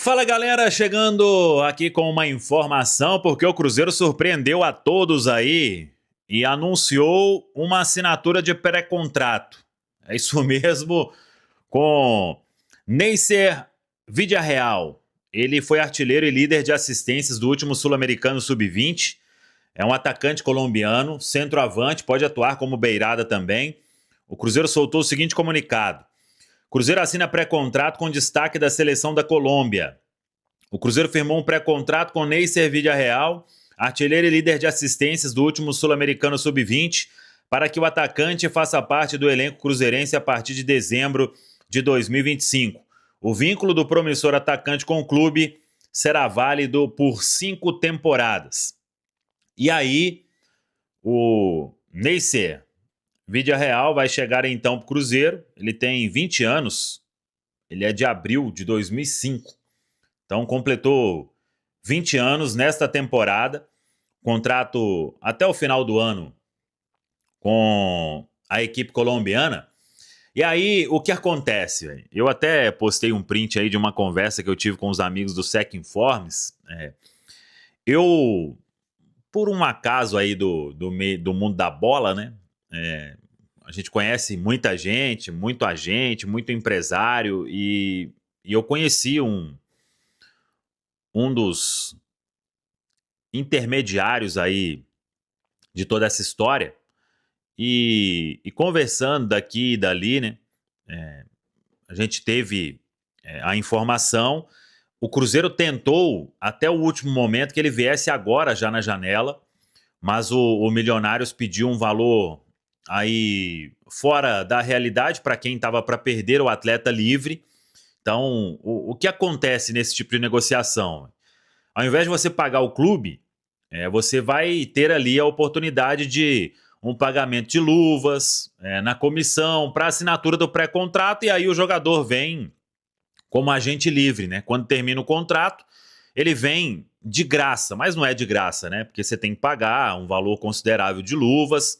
Fala galera, chegando aqui com uma informação porque o Cruzeiro surpreendeu a todos aí e anunciou uma assinatura de pré-contrato. É isso mesmo, com Neisser Vidiarreal. Ele foi artilheiro e líder de assistências do último Sul-Americano Sub-20. É um atacante colombiano, centroavante, pode atuar como beirada também. O Cruzeiro soltou o seguinte comunicado: Cruzeiro assina pré-contrato com destaque da seleção da Colômbia. O Cruzeiro firmou um pré-contrato com Neisser Vidiarreal, artilheiro e líder de assistências do último Sul-Americano Sub-20, para que o atacante faça parte do elenco cruzeirense a partir de dezembro de 2025. O vínculo do promissor atacante com o clube será válido por 5 temporadas. E aí, o Neisser Vidiarreal vai chegar então para o Cruzeiro. Ele tem 20 anos, ele é de abril de 2005. Então completou 20 anos nesta temporada, contrato até o final do ano com a equipe colombiana. E aí, o que acontece? Véio? Eu até postei um print aí de uma conversa que eu tive com os amigos do Sec Informes. Eu, por um acaso aí do mundo da bola, né? A gente conhece muita gente, muito agente, muito empresário, e eu conheci um dos intermediários aí de toda essa história, e conversando daqui e dali, né, a gente teve a informação. O Cruzeiro tentou até o último momento que ele viesse agora já na janela, mas o Milionários pediu um valor aí fora da realidade para quem estava para perder o atleta livre. Então, o que acontece nesse tipo de negociação? Ao invés de você pagar o clube, você vai ter ali a oportunidade de um pagamento de luvas na comissão para assinatura do pré-contrato, e aí o jogador vem como agente livre, né? Quando termina o contrato, ele vem de graça, mas não é de graça, né? Porque você tem que pagar um valor considerável de luvas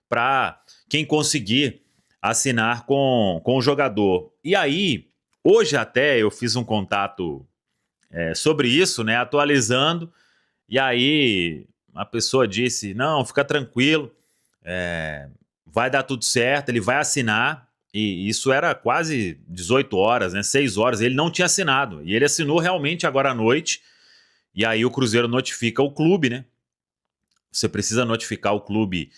para quem conseguir assinar com o jogador. E aí, hoje até eu fiz um contato sobre isso, né? Atualizando. E aí a pessoa disse: não, fica tranquilo, vai dar tudo certo, ele vai assinar. E isso era quase 18 horas, né? 6 horas, ele não tinha assinado. E ele assinou realmente agora à noite. E aí o Cruzeiro notifica o clube, né? Você precisa notificar o clube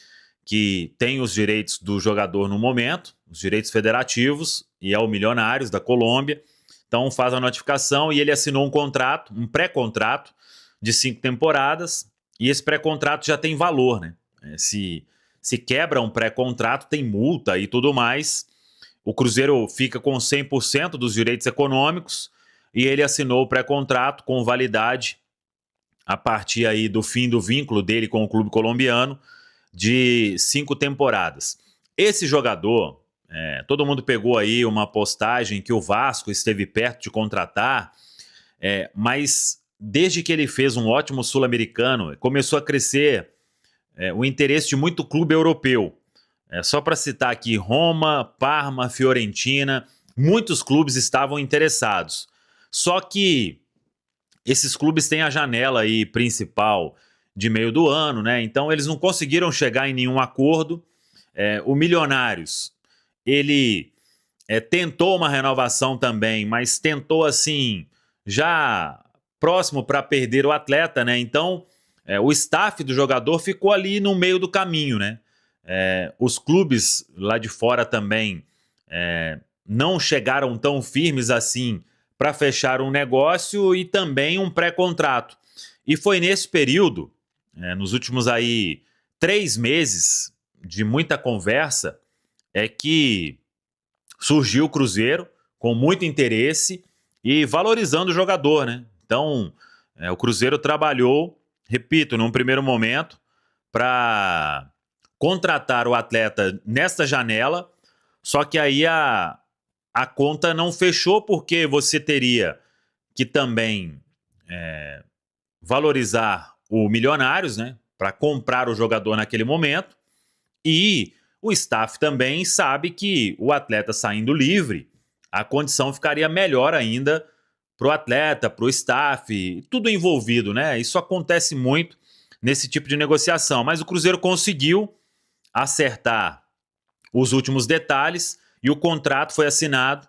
que tem os direitos do jogador no momento, os direitos federativos, e é o Milionários da Colômbia. Então faz a notificação e ele assinou um contrato, um pré-contrato de 5 temporadas, e esse pré-contrato já tem valor, né? Se quebra um pré-contrato, tem multa e tudo mais. O Cruzeiro fica com 100% dos direitos econômicos e ele assinou o pré-contrato com validade a partir aí do fim do vínculo dele com o clube colombiano de 5 temporadas. Esse jogador, todo mundo pegou aí uma postagem que o Vasco esteve perto de contratar, mas desde que ele fez um ótimo sul-americano, começou a crescer o interesse de muito clube europeu. Só para citar aqui, Roma, Parma, Fiorentina, muitos clubes estavam interessados. Só que esses clubes têm a janela aí principal de meio do ano, né? Então eles não conseguiram chegar em nenhum acordo. O Milionários, ele tentou uma renovação também, mas tentou assim, já próximo para perder o atleta, né? Então o staff do jogador ficou ali no meio do caminho, né? Os clubes lá de fora também não chegaram tão firmes assim para fechar um negócio e também um pré-contrato. E foi nesse período, nos últimos aí 3 meses de muita conversa, que surgiu o Cruzeiro com muito interesse e valorizando o jogador, né? Então, o Cruzeiro trabalhou, repito, num primeiro momento, para contratar o atleta nesta janela, só que aí a conta não fechou porque você teria que também valorizar o Milionários, né, para comprar o jogador naquele momento, e o staff também sabe que o atleta saindo livre, a condição ficaria melhor ainda pro atleta, pro staff, tudo envolvido, né? Isso acontece muito nesse tipo de negociação, mas o Cruzeiro conseguiu acertar os últimos detalhes e o contrato foi assinado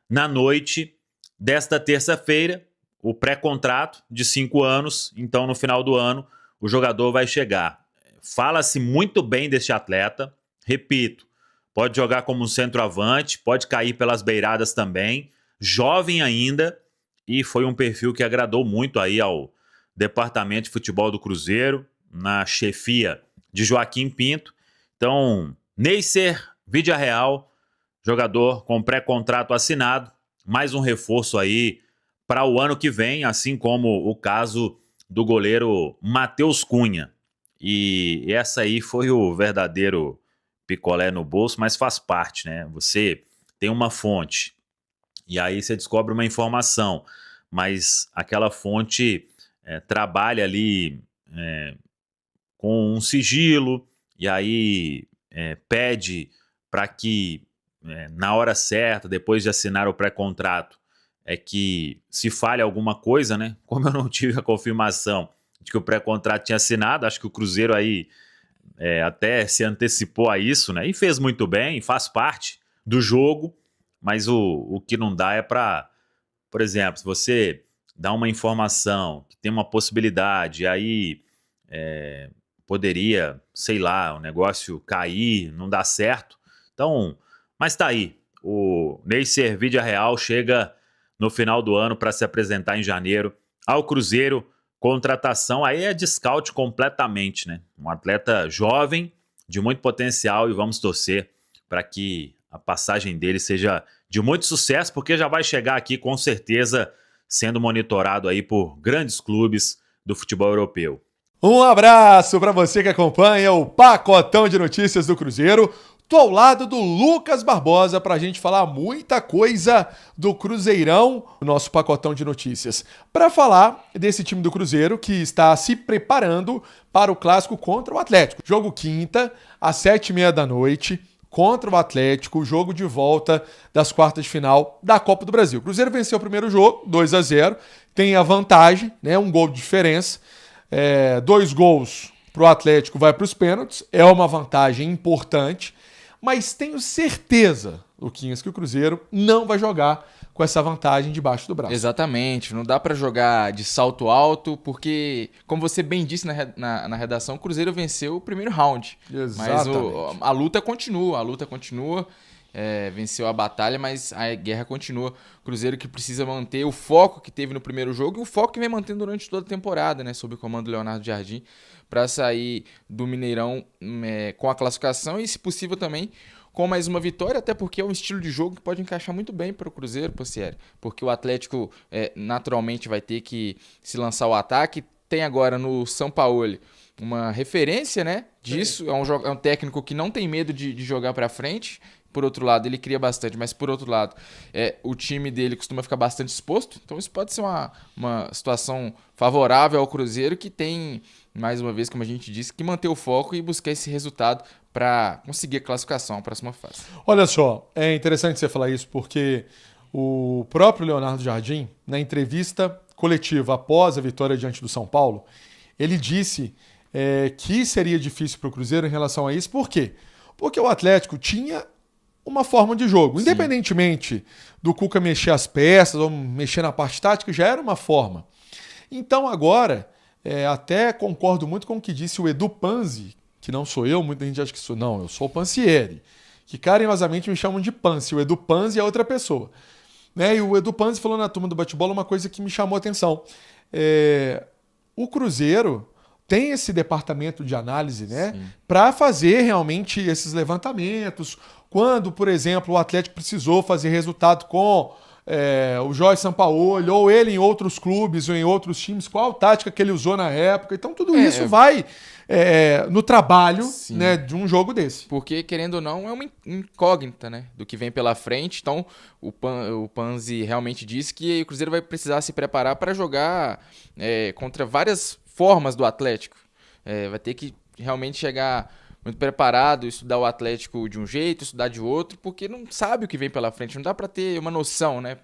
na noite desta terça-feira, o pré-contrato de 5 anos, então no final do ano o jogador vai chegar. Fala-se muito bem deste atleta, repito, pode jogar como um centroavante, pode cair pelas beiradas também, jovem ainda, e foi um perfil que agradou muito aí ao departamento de futebol do Cruzeiro, na chefia de Joaquim Pinto. Então, Neisser Vidiarreal, jogador com pré-contrato assinado, mais um reforço aí para o ano que vem, assim como o caso do goleiro Matheus Cunha. E essa aí foi o verdadeiro picolé no bolso, mas faz parte, né? Você tem uma fonte e aí você descobre uma informação, mas aquela fonte trabalha ali com um sigilo e aí pede para que na hora certa, depois de assinar o pré-contrato, que se fale alguma coisa, né? Como eu não tive a confirmação de que o pré-contrato tinha assinado, acho que o Cruzeiro aí até se antecipou a isso, né? E fez muito bem, faz parte do jogo, mas o que não dá é para, por exemplo, se você dá uma informação que tem uma possibilidade, aí poderia, sei lá, o negócio cair, não dar certo. Então, mas tá aí. O Neisser Vidiarreal chega no final do ano para se apresentar em janeiro ao Cruzeiro. Contratação aí é de scout completamente, né? Um atleta jovem, de muito potencial, e vamos torcer para que a passagem dele seja de muito sucesso, porque já vai chegar aqui com certeza sendo monitorado aí por grandes clubes do futebol europeu. Um abraço para você que acompanha o Pacotão de Notícias do Cruzeiro. Tô ao lado do Lucas Barbosa para a gente falar muita coisa do Cruzeirão, o nosso Pacotão de Notícias. Para falar desse time do Cruzeiro que está se preparando para o clássico contra o Atlético. Jogo quinta, às 7h30 da noite, contra o Atlético, jogo de volta das quartas de final da Copa do Brasil. O Cruzeiro venceu o primeiro jogo, 2-0, tem a vantagem, né, um gol de diferença. 2 gols para o Atlético, vai para os pênaltis, é uma vantagem importante, mas tenho certeza, Luquinhas, que o Cruzeiro não vai jogar com essa vantagem debaixo do braço. Exatamente, não dá para jogar de salto alto, porque, como você bem disse na redação, o Cruzeiro venceu o primeiro round. Exatamente. Mas a luta continua. Venceu a batalha, mas a guerra continua. Cruzeiro que precisa manter o foco que teve no primeiro jogo e o foco que vem mantendo durante toda a temporada, né, sob o comando do Leonardo Jardim, para sair do Mineirão com a classificação e, se possível, também com mais uma vitória, até porque é um estilo de jogo que pode encaixar muito bem para o Cruzeiro, Possieri, porque o Atlético naturalmente vai ter que se lançar ao ataque. Tem agora no São Paulo uma referência, né, disso. É um técnico que não tem medo de jogar para frente. Por outro lado, ele cria bastante, mas por outro lado, o time dele costuma ficar bastante exposto. Então isso pode ser uma situação favorável ao Cruzeiro, que tem, mais uma vez, como a gente disse, que manter o foco e buscar esse resultado para conseguir a classificação à próxima fase. Olha só, é interessante você falar isso, porque o próprio Leonardo Jardim, na entrevista coletiva após a vitória diante do São Paulo, ele disse que seria difícil para o Cruzeiro em relação a isso. Por quê? Porque o Atlético tinha uma forma de jogo. Sim. Independentemente do Cuca mexer as peças ou mexer na parte tática, já era uma forma. Então agora, até concordo muito com o que disse o Edu Panzi, que não sou eu, muita gente acha que sou. Não, eu sou o Pansieri, que carinhosamente me chamam de Pansi. O Edu Panzi é outra pessoa. E o Edu Panzi falou na turma do bate-bola uma coisa que me chamou a atenção. O Cruzeiro tem esse departamento de análise, né, para fazer realmente esses levantamentos. Quando, por exemplo, o Atlético precisou fazer resultado com o Jorge Sampaoli, ou ele em outros clubes ou em outros times, qual tática que ele usou na época. Então tudo isso vai no trabalho, né, de um jogo desse. Porque, querendo ou não, é uma incógnita, né, do que vem pela frente. Então o Panzi realmente disse que o Cruzeiro vai precisar se preparar para jogar contra várias formas do Atlético. Vai ter que realmente chegar muito preparado, estudar o Atlético de um jeito, estudar de outro, porque não sabe o que vem pela frente, não dá para ter uma noção, né?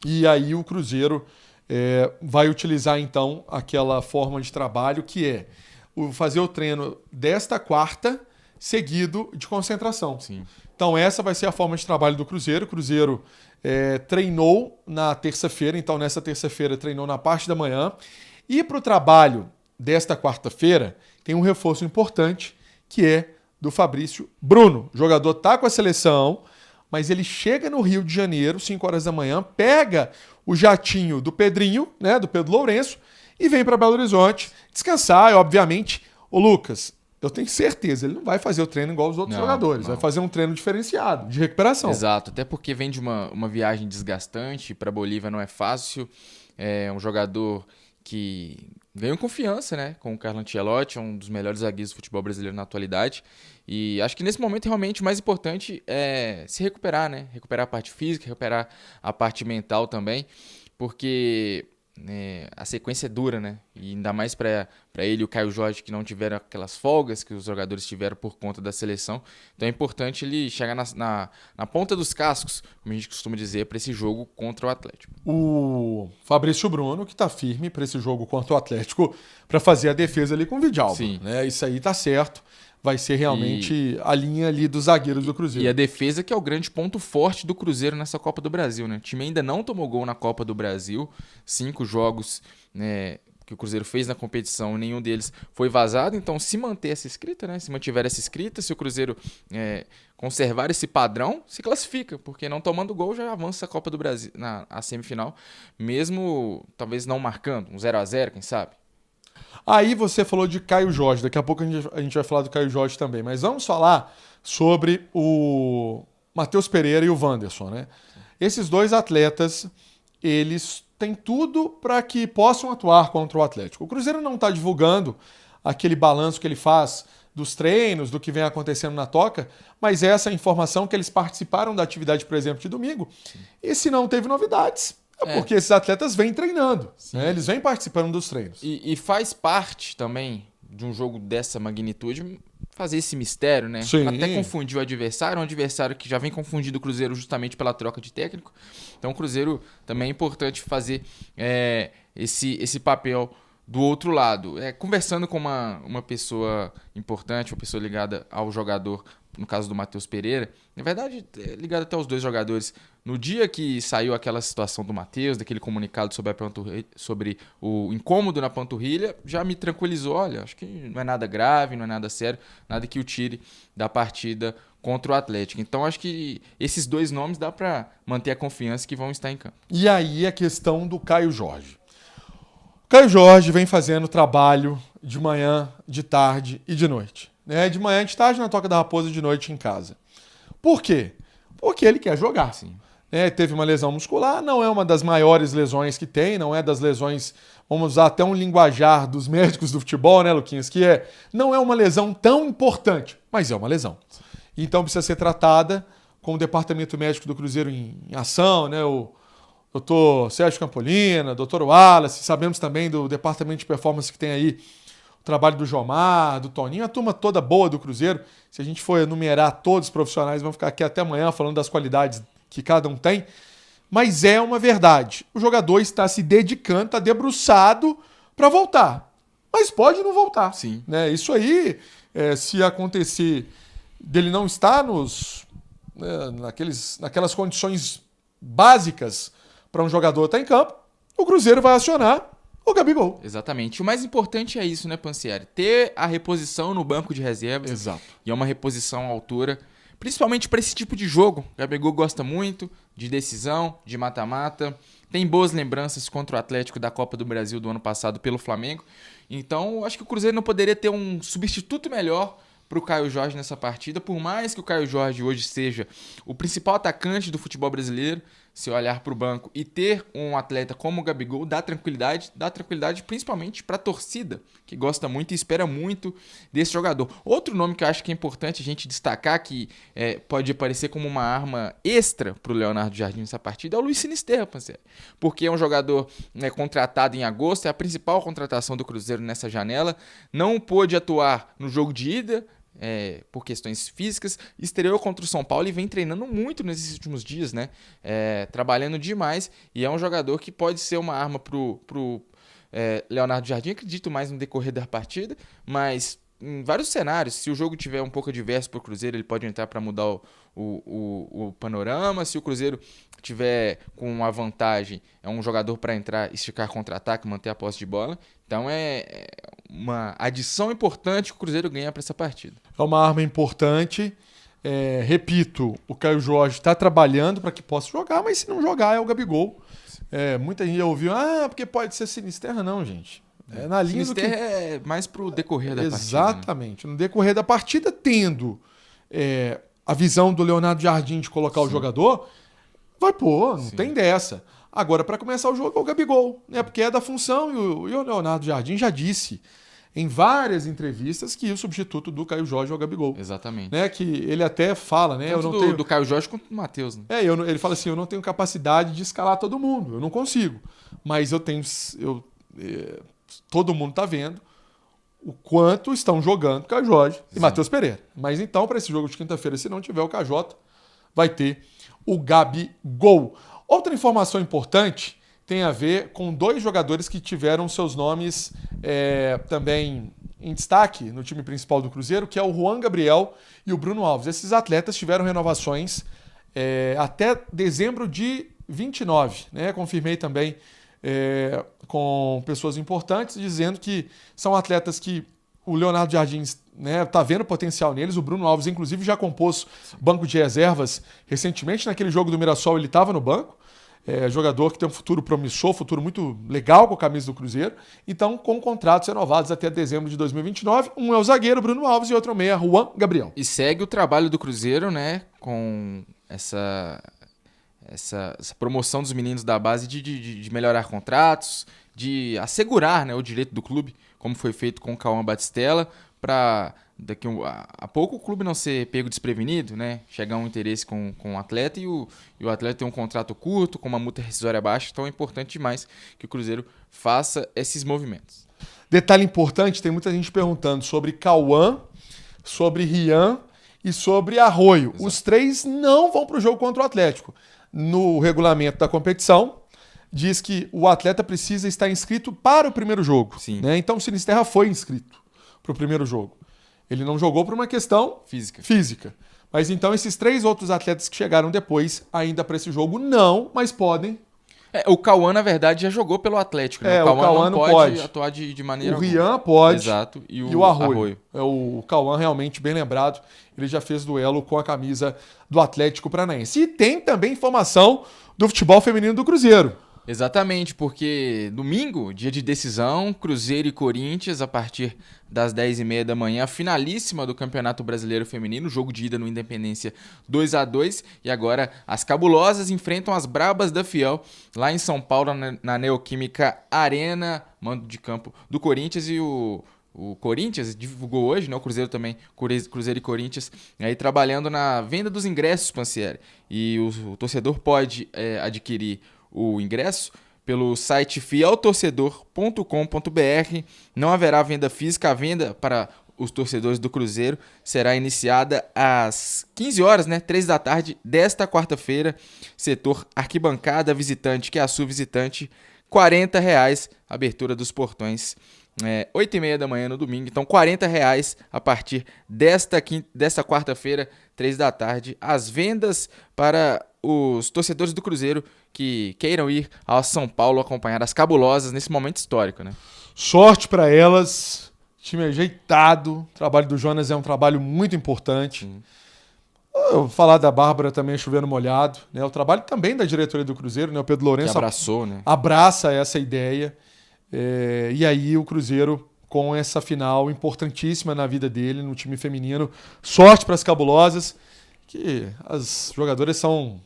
E aí o Cruzeiro vai utilizar, então, aquela forma de trabalho que é fazer o treino desta quarta seguido de concentração. Sim. Então essa vai ser a forma de trabalho do Cruzeiro. O Cruzeiro treinou na terça-feira, então nessa terça-feira treinou na parte da manhã. E para o trabalho desta quarta-feira tem um reforço importante, que é do Fabrício Bruno. O jogador está com a seleção, mas ele chega no Rio de Janeiro, 5 horas da manhã, pega o jatinho do Pedrinho, né, do Pedro Lourenço, e vem para Belo Horizonte descansar. E, obviamente, o Lucas, eu tenho certeza, ele não vai fazer o treino igual os outros jogadores, vai fazer um treino diferenciado, de recuperação. Exato, até porque vem de uma viagem desgastante, para Bolívia não é fácil, é um jogador que ganhou confiança, né, com o Carlo Ancelotti, um dos melhores zagueiros do futebol brasileiro na atualidade, e acho que nesse momento realmente o mais importante é se recuperar, né, recuperar a parte física, recuperar a parte mental também, porque a sequência é dura, né? E ainda mais para ele e o Caio Jorge, que não tiveram aquelas folgas que os jogadores tiveram por conta da seleção. Então é importante ele chegar na ponta dos cascos, como a gente costuma dizer, para esse jogo contra o Atlético. O Fabrício Bruno, que está firme para esse jogo contra o Atlético, para fazer a defesa ali com o Vidalba. Sim. Né? Isso aí tá certo. Vai ser realmente a linha ali dos zagueiros do Cruzeiro. E a defesa que é o grande ponto forte do Cruzeiro nessa Copa do Brasil, né? O time ainda não tomou gol na Copa do Brasil. 5 jogos, né, que o Cruzeiro fez na competição, nenhum deles foi vazado. Então, se manter essa escrita, né? Se mantiver essa escrita, se o Cruzeiro conservar esse padrão, se classifica. Porque não tomando gol já avança a Copa do Brasil a semifinal. Mesmo, talvez não marcando, um 0-0, quem sabe? Aí você falou de Caio Jorge, daqui a pouco a gente vai falar do Caio Jorge também, mas vamos falar sobre o Matheus Pereira e o Wanderson, né? Esses dois atletas, eles têm tudo para que possam atuar contra o Atlético. O Cruzeiro não está divulgando aquele balanço que ele faz dos treinos, do que vem acontecendo na toca, mas essa informação que eles participaram da atividade, por exemplo, de domingo, e se não teve novidades, porque esses atletas vêm treinando, né? Eles vêm participando dos treinos. E faz parte também de um jogo dessa magnitude fazer esse mistério, né? Sim. Até confundir o adversário, um adversário que já vem confundindo o Cruzeiro justamente pela troca de técnico. Então o Cruzeiro também é importante fazer esse papel do outro lado. Conversando com uma pessoa importante, uma pessoa ligada ao jogador, no caso do Matheus Pereira, na verdade, ligado até aos dois jogadores, no dia que saiu aquela situação do Matheus, daquele comunicado sobre o incômodo na panturrilha, já me tranquilizou. Olha, acho que não é nada grave, não é nada sério, nada que o tire da partida contra o Atlético. Então, acho que esses dois nomes dá para manter a confiança que vão estar em campo. E aí a questão do Caio Jorge. O Caio Jorge vem fazendo trabalho de manhã, de tarde e de noite. De manhã, de tarde na Toca da Raposa, de noite em casa. Por quê? Porque ele quer jogar. Sim. Teve uma lesão muscular, não é uma das maiores lesões que tem, não é das lesões, vamos usar até um linguajar dos médicos do futebol, né, Luquinhas, que não é uma lesão tão importante, mas é uma lesão. Então precisa ser tratada com o departamento médico do Cruzeiro em ação, né, o doutor Sérgio Campolina, doutor Wallace, sabemos também do departamento de performance que tem aí o trabalho do Jomar, do Toninho, a turma toda boa do Cruzeiro. Se a gente for enumerar todos os profissionais, vamos ficar aqui até amanhã falando das qualidades que cada um tem. Mas é uma verdade. O jogador está se dedicando, está debruçado para voltar. Mas pode não voltar. Sim. Isso aí, se acontecer dele não estar naquelas condições básicas para um jogador estar em campo, o Cruzeiro vai acionar o Gabigol. Exatamente. O mais importante é isso, né, Pansieri? Ter a reposição no banco de reservas. Exato. E é uma reposição à altura, principalmente para esse tipo de jogo. O Gabigol gosta muito de decisão, de mata-mata. Tem boas lembranças contra o Atlético da Copa do Brasil do ano passado pelo Flamengo. Então, acho que o Cruzeiro não poderia ter um substituto melhor para o Caio Jorge nessa partida. Por mais que o Caio Jorge hoje seja o principal atacante do futebol brasileiro, se olhar para o banco e ter um atleta como o Gabigol dá tranquilidade principalmente para a torcida, que gosta muito e espera muito desse jogador. Outro nome que eu acho que é importante a gente destacar, que pode aparecer como uma arma extra para o Leonardo Jardim nessa partida, é o Luiz Sinisterra, parceiro. Porque é um jogador contratado em agosto, é a principal contratação do Cruzeiro nessa janela, não pôde atuar no jogo de ida, por questões físicas, estreou contra o São Paulo e vem treinando muito nesses últimos dias, né? Trabalhando demais, e é um jogador que pode ser uma arma pro Leonardo Jardim. Acredito mais no decorrer da partida, mas em vários cenários, se o jogo tiver um pouco adverso para o Cruzeiro, ele pode entrar para mudar o panorama. Se o Cruzeiro tiver com uma vantagem, é um jogador para entrar, esticar contra-ataque, manter a posse de bola. Então é uma adição importante que o Cruzeiro ganha para essa partida. É uma arma importante. Repito, o Caio Jorge está trabalhando para que possa jogar, mas se não jogar é o Gabigol. Muita gente ouviu, porque pode ser Sinisterra. Não, gente. Na linha do que... é mais pro decorrer da partida. Exatamente. Né? No decorrer da partida, tendo a visão do Leonardo Jardim de colocar o jogador, vai pôr, não tem dessa. Agora, para começar o jogo, é o Gabigol, né? Porque é da função, e o Leonardo Jardim já disse em várias entrevistas que o substituto do Caio Jorge é o Gabigol. Exatamente. Né? Que ele até fala, né? Tanto do Caio Jorge quanto do Matheus. Né? Ele fala assim, eu não tenho capacidade de escalar todo mundo, eu não consigo. Mas eu tenho... todo mundo está vendo o quanto estão jogando Caio Jorge e Matheus Pereira. Mas então, para esse jogo de quinta-feira, se não tiver o KJ, vai ter o Gabigol. Outra informação importante tem a ver com 2 jogadores que tiveram seus nomes também em destaque no time principal do Cruzeiro, que é o Juan Gabriel e o Bruno Alves. Esses atletas tiveram renovações até dezembro de 29. Né? Confirmei também com pessoas importantes, dizendo que são atletas que o Leonardo Jardim tá vendo potencial neles. O Bruno Alves, inclusive, já compôs banco de reservas recentemente. Naquele jogo do Mirassol, ele estava no banco. Jogador que tem um futuro promissor, futuro muito legal com a camisa do Cruzeiro. Então, com contratos renovados até dezembro de 2029. Um é o zagueiro, Bruno Alves, e outro é o meia, Juan Gabriel. E segue o trabalho do Cruzeiro, né, com essa promoção dos meninos da base de melhorar contratos, de assegurar, né, o direito do clube, como foi feito com o Cauã Batistella, para daqui a pouco o clube não ser pego desprevenido, né, chegar a um interesse com o atleta e o atleta ter um contrato curto, com uma multa rescisória baixa. Então é importante demais que o Cruzeiro faça esses movimentos. Detalhe importante, tem muita gente perguntando sobre Cauã, sobre Rian e sobre Arroio. Exato. Os 3 não vão para o jogo contra o Atlético. No regulamento da competição, diz que o atleta precisa estar inscrito para o primeiro jogo. Né? Então o Sinisterra foi inscrito para o primeiro jogo. Ele não jogou por uma questão física. Mas então esses 3 outros atletas que chegaram depois, ainda para esse jogo, não, mas podem. O Cauã, na verdade, já jogou pelo Atlético. Né? O Cauã não pode atuar de maneira alguma. O Rian pode. Exato. E o Arroio. O Cauã, realmente, bem lembrado, ele já fez duelo com a camisa do Atlético Paranaense. E tem também informação do futebol feminino do Cruzeiro. Exatamente, porque domingo, dia de decisão, Cruzeiro e Corinthians, a partir das 10h30 da manhã, finalíssima do Campeonato Brasileiro Feminino, jogo de ida no Independência 2-2, e agora as cabulosas enfrentam as brabas da Fiel, lá em São Paulo, na Neoquímica Arena, mando de campo do Corinthians. E o Corinthians divulgou hoje, né? O Cruzeiro também, Cruzeiro e Corinthians, aí trabalhando na venda dos ingressos, Pansieri, e o torcedor pode adquirir o ingresso pelo site fieltorcedor.com.br. Não haverá venda física. A venda para os torcedores do Cruzeiro será iniciada às 15 horas, né, 3 da tarde desta quarta-feira. Setor arquibancada visitante, que é a sul visitante, R$40, abertura dos portões 8h30 da manhã no domingo. Então R$40 a partir desta quarta-feira, 3 da tarde. As vendas para os torcedores do Cruzeiro que queiram ir ao São Paulo acompanhar as cabulosas nesse momento histórico, né? Sorte para elas, time ajeitado, o trabalho do Jonas é um trabalho muito importante. Eu vou falar da Bárbara também, chovendo molhado, né? O trabalho também da diretoria do Cruzeiro, né? O Pedro Lourenço que abraçou, né? Abraça essa ideia, e aí o Cruzeiro com essa final importantíssima na vida dele, no time feminino. Sorte para as cabulosas, que as jogadoras são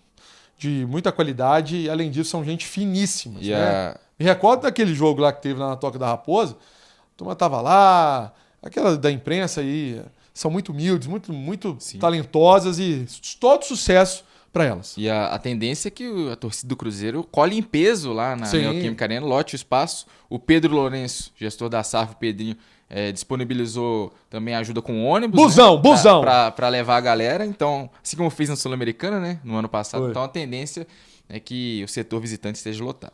de muita qualidade e, além disso, são gente finíssima. Né? Me recordo daquele jogo lá que teve lá na Toca da Raposa. A turma tava lá, aquela da imprensa aí, são muito humildes, muito talentosas, e todo sucesso para elas. E a tendência é que a torcida do Cruzeiro colhe em peso lá na Sim. Neoquímica Arena, lote o espaço. O Pedro Lourenço, gestor da SAF, o Pedrinho, disponibilizou também ajuda com ônibus. Busão, busão! Para levar a galera. Então, assim como fez na Sul-Americana, né? No ano passado. Foi. Então, a tendência é que o setor visitante esteja lotado.